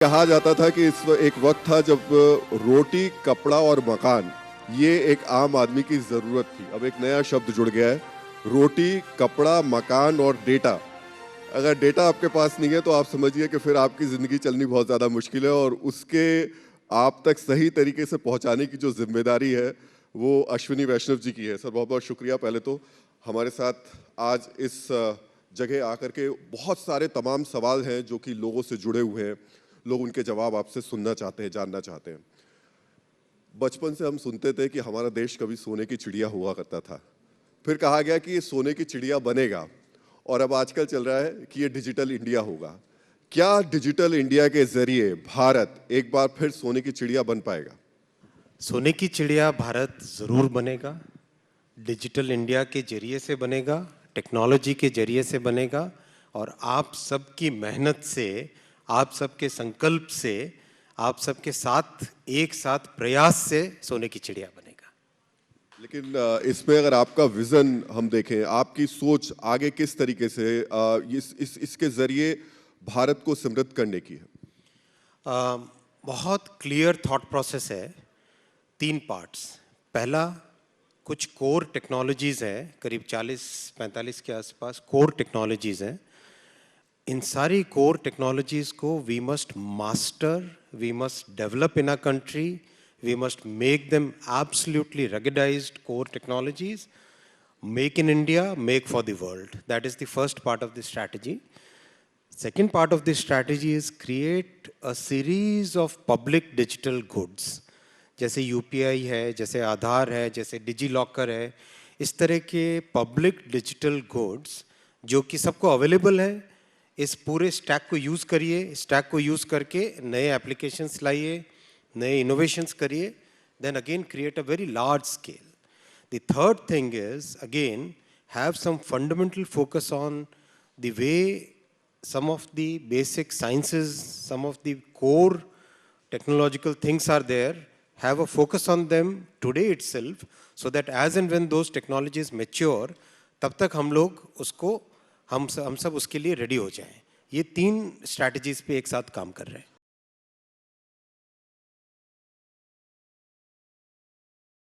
कहा जाता था कि एक वक्त था जब रोटी, कपड़ा और मकान ये एक आम आदमी की ज़रूरत थी। अब एक नया शब्द जुड़ गया है, रोटी, कपड़ा, मकान और डेटा। अगर डेटा आपके पास नहीं है तो आप समझिए कि फिर आपकी ज़िंदगी चलनी बहुत ज़्यादा मुश्किल है और उसके आप तक सही तरीके से पहुंचाने की जो जिम्मेदारी है वो अश्विनी वैष्णव जी की है। सर बहुत बहुत शुक्रिया पहले तो हमारे साथ आज इस जगह आकर के। बहुत सारे तमाम सवाल हैं जो कि लोगों से जुड़े हुए हैं, लोग उनके जवाब आपसे सुनना चाहते हैं, जानना चाहते हैं। बचपन से हम सुनते थे कि हमारा देश कभी सोने की चिड़िया हुआ करता था, फिर कहा गया कि ये सोने की चिड़िया बनेगा और अब आजकल चल रहा है कि ये डिजिटल इंडिया होगा। क्या डिजिटल इंडिया के जरिए भारत एक बार फिर सोने की चिड़िया बन पाएगा? सोने की चिड़िया भारत ज़रूर बनेगा। डिजिटल इंडिया के जरिए से बनेगा, टेक्नोलॉजी के जरिए से बनेगा और आप सबकी मेहनत से, आप सबके संकल्प से, आप सबके साथ एक साथ प्रयास से सोने की चिड़िया बनेगा। लेकिन इसमें अगर आपका विजन हम देखें, आपकी सोच आगे किस तरीके से इसके जरिए भारत को समृद्ध करने की है? बहुत क्लियर थॉट प्रोसेस है। 3 पार्ट्स। पहला, कुछ कोर टेक्नोलॉजीज़ है, करीब 40-45 के आसपास कोर टेक्नोलॉजीज़ हैं। इन सारी कोर टेक्नोलॉजीज़ को we must master, we must develop in a country, we must make them absolutely ruggedized core technologies, make in India, make for the world. That is the first part of the strategy. Second part of the strategy is create a series of public digital goods. जैसे UPI है, जैसे आधार है, जैसे digi locker है, इस तरह के public digital goods जो कि सबको अवेलेबल है। इस पूरे स्टैक को यूज़ करिए, स्टैक को यूज़ करके नए एप्लीकेशंस लाइए, नए इनोवेशंस करिए, then again create a very large scale. The third thing is, again, have some fundamental focus on the way some of the basic sciences, some of the core technological things are there, have a focus on them today itself, so that as and when those technologies mature, तब तक हम लोग उसको हम सब उसके लिए ready हो जाएं। ये 3 स्ट्रैटेजीज पे एक साथ काम कर रहे हैं।